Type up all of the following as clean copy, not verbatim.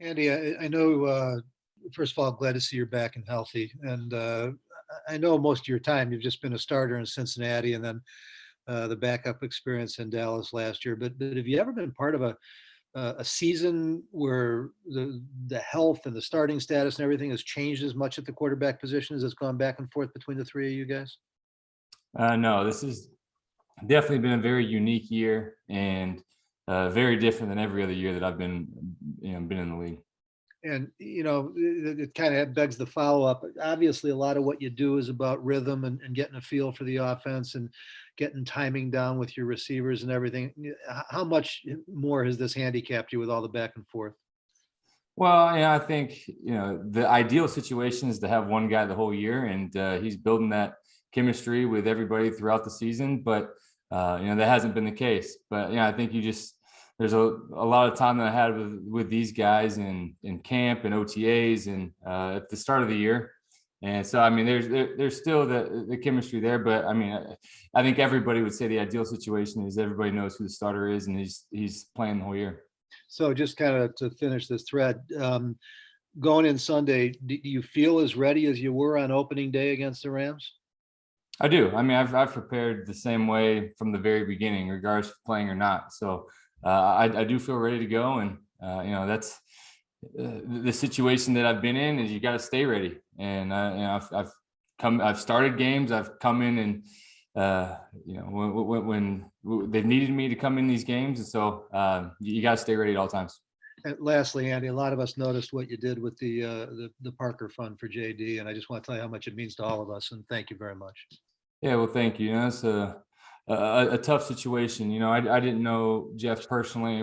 Andy, I know, first of all, glad to see you're back and healthy. And I know most of your time you've just been a starter in Cincinnati and then the backup experience in Dallas last year. But have you ever been part of a season where the health and the starting status and everything has changed as much at the quarterback position as it's gone back and forth between the three of you guys? No, this has definitely been a very unique year and very different than every other year that I've been in the league. And it kind of begs the follow up. Obviously, a lot of what you do is about rhythm and getting a feel for the offense and getting timing down with your receivers and everything. How much more has this handicapped you with all the back and forth? Well, I think the ideal situation is to have one guy the whole year, and he's building that chemistry with everybody throughout the season. But that hasn't been the case. But I think there's a lot of time that I had with these guys in camp and OTAs and at the start of the year. And so, I mean, there's still the chemistry there, but I mean, I think everybody would say the ideal situation is everybody knows who the starter is and he's playing the whole year. So just kind of to finish this thread, going in Sunday, do you feel as ready as you were on opening day against the Rams? I do. I mean, I've prepared the same way from the very beginning, regardless of playing or not. So I do feel ready to go, and that's the situation that I've been in is you got to stay ready. And I've started games, I've come in and when they've needed me to come in these games, and so you got to stay ready at all times. And lastly, Andy, a lot of us noticed what you did with the Parker Fund for JD, and I just want to tell you how much it means to all of us. And thank you very much. Yeah, well, thank you. It's a tough situation. I didn't know Jeff personally. I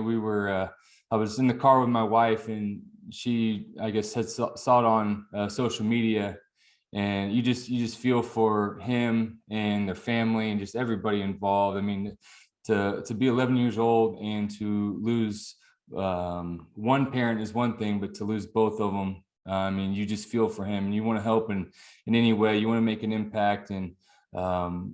was in the car with my wife, and she, I guess, had saw it on social media, and you just feel for him and their family and just everybody involved. I mean, to be 11 years old and to lose one parent is one thing, but to lose both of them, I mean, you just feel for him and you want to help in any way. You want to make an impact, and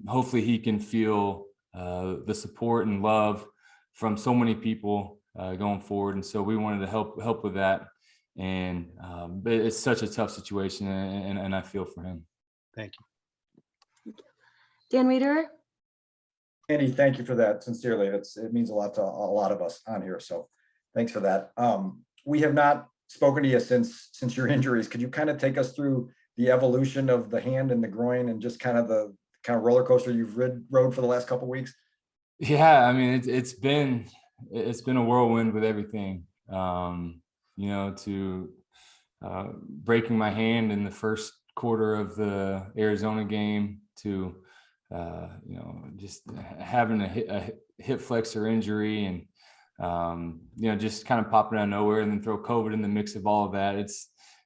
hopefully he can feel the support and love from so many people going forward. And so we wanted to help with that. And but it's such a tough situation, and I feel for him. Thank you. Dan Wiederer. Andy, thank you for that. Sincerely, it means a lot to a lot of us on here. So thanks for that. We have not spoken to you since your injuries. Could you kind of take us through the evolution of the hand and the groin and just kind of the roller coaster you've rode for the last couple of weeks? Yeah, I mean, it's been a whirlwind with everything. To breaking my hand in the first quarter of the Arizona game to just having a hip flexor injury and just kind of popping out of nowhere, and then throw COVID in the mix of all of that.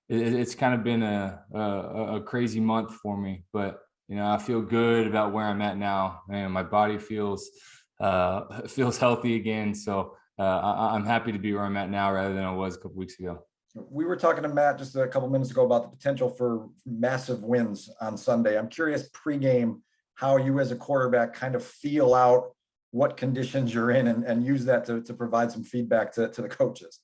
It's kind of been a crazy month for me, but I feel good about where I'm at now, and my body feels healthy again. So I'm happy to be where I'm at now rather than I was a couple weeks ago. We were talking to Matt just a couple minutes ago about the potential for massive wins on Sunday. I'm curious pregame how you as a quarterback kind of feel out what conditions you're in and use that to provide some feedback to the coaches.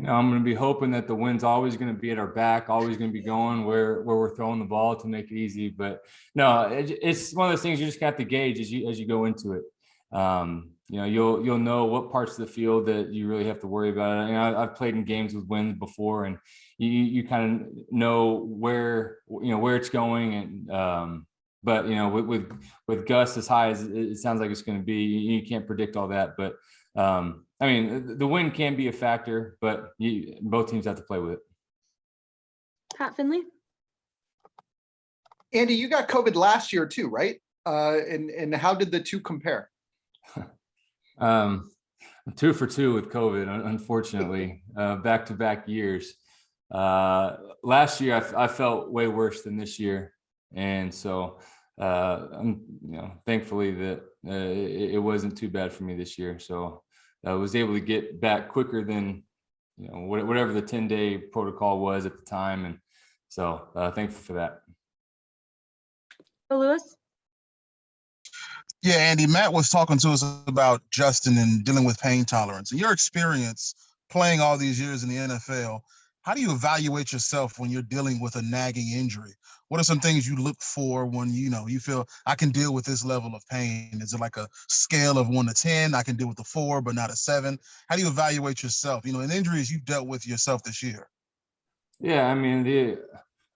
I'm going to be hoping that the wind's always going to be at our back, always going to be going where we're throwing the ball to make it easy. But no, it's one of those things you just got to gauge as you go into it. You'll know what parts of the field that you really have to worry about. I've played in games with wind before, and you kind of know where it's going. And but with gusts as high as it sounds like it's going to be, you can't predict all that. But I mean, the wind can be a factor, but both teams have to play with it. Pat Finley. Andy, you got COVID last year too, right? And how did the two compare? 2 for 2 with COVID, unfortunately, back-to-back years. Last year, I felt way worse than this year. And so, thankfully that it wasn't too bad for me this year. So I was able to get back quicker than, whatever the 10-day protocol was at the time. And so thankful for that. Lewis. Yeah, Andy, Matt was talking to us about Justin and dealing with pain tolerance. In your experience playing all these years in the NFL, how do you evaluate yourself when you're dealing with a nagging injury? What are some things you look for when you feel I can deal with this level of pain? Is it like a scale of 1 to 10? I can deal with the 4, but not a 7. How do you evaluate yourself? And injuries you dealt with yourself this year. Yeah, I mean, the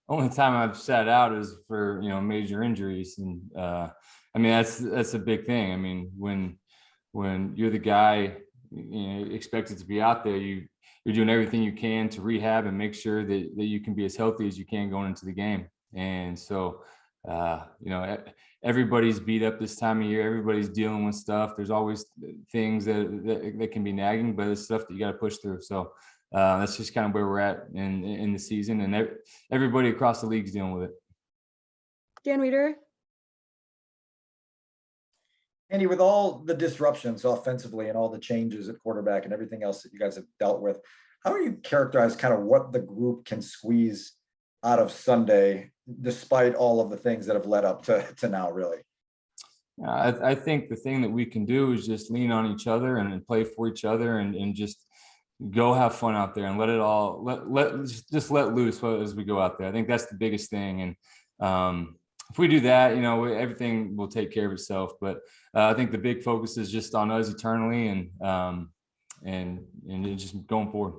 only time I've sat out is for major injuries, and I mean that's a big thing. I mean, when you're the guy expected to be out there, you're doing everything you can to rehab and make sure that you can be as healthy as you can going into the game. And so everybody's beat up this time of year. Everybody's dealing with stuff. There's always things that can be nagging, but it's stuff that you got to push through. So that's just kind of where we're at in the season, and everybody across the league is dealing with it. Dan Wiederer. Andy, with all the disruptions offensively and all the changes at quarterback and everything else that you guys have dealt with, how do you characterize kind of what the group can squeeze out of Sunday, despite all of the things that have led up to now, really? I think the thing that we can do is just lean on each other and play for each other and just go have fun out there and let it all just let loose as we go out there. I think that's the biggest thing. And if we do that, everything will take care of itself. But I think the big focus is just on us eternally and just going forward.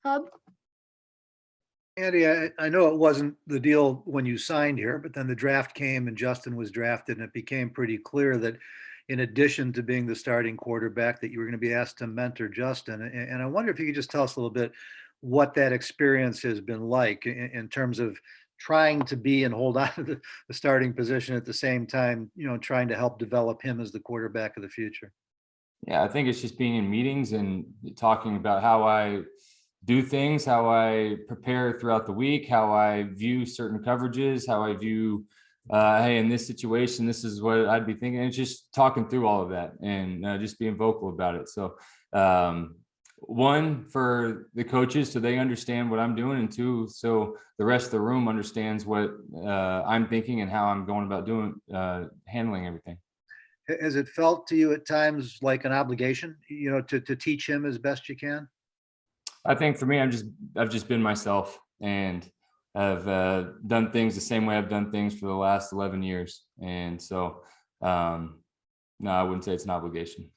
Hub. Andy, I know it wasn't the deal when you signed here, but then the draft came and Justin was drafted, and it became pretty clear that in addition to being the starting quarterback, that you were going to be asked to mentor Justin. And I wonder if you could just tell us a little bit what that experience has been like in terms of trying to be and hold on to the starting position at the same time, trying to help develop him as the quarterback of the future. Yeah, I think it's just being in meetings and talking about how I do things, how I prepare throughout the week, how I view certain coverages, how I view, hey, in this situation, this is what I'd be thinking. It's just talking through all of that and just being vocal about it. So one, for the coaches, so they understand what I'm doing, and two, so the rest of the room understands what I'm thinking and how I'm going about doing, handling everything. Has it felt to you at times like an obligation, to teach him as best you can? I think for me, I've just been myself, and I've done things the same way I've done things for the last 11 years. And so, no, I wouldn't say it's an obligation.